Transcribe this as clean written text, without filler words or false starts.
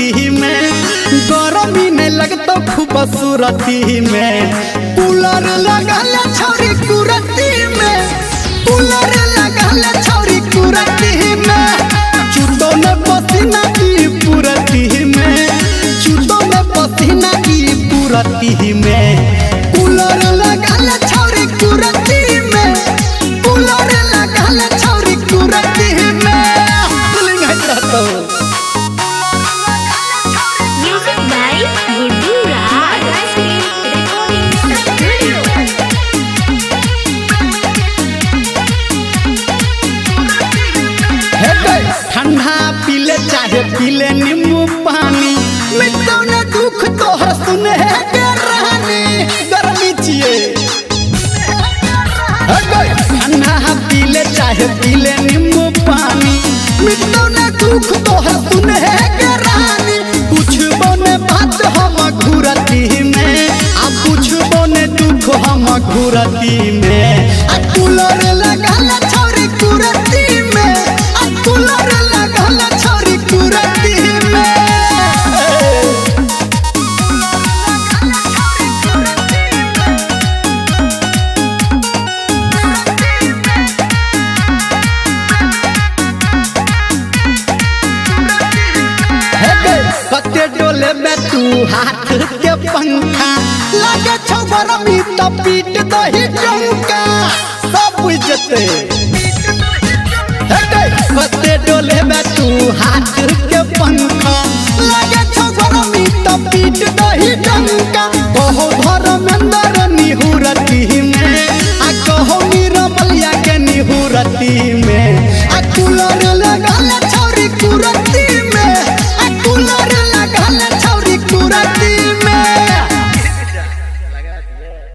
सूरती में गरमी नहीं लगता खूबसूरती में कूलर लगल छौरी कुरती में कूलर लगल छौरी कुरती में चूतो में पसीना की पूरती में चूतो में पसीना की पूरती में कूलर लगल छौरी कुरती में कूलर लगल छौरी कुरती में Music by Guddu Raj. ठंडा पीले चाहे पीले नींबू पानी मिटो न दुख तोहर सुने के रानी गर्मी छिए ठंडा पीले चाहे पीले नींबू पानी मिटो न दुख तोहर सुने के रानी पूछबो ने बात हम घुरती में आ पूछबो ने दुख हम घुरती में आ कूलर लगल छौरी कुरती में आ कूलर लगल छौरी कुरती में कते डोले में तू हाथ के पंखा लगे छौ गरमी तो पीट दही टंका सब बुझते कते डोले में तू हाथ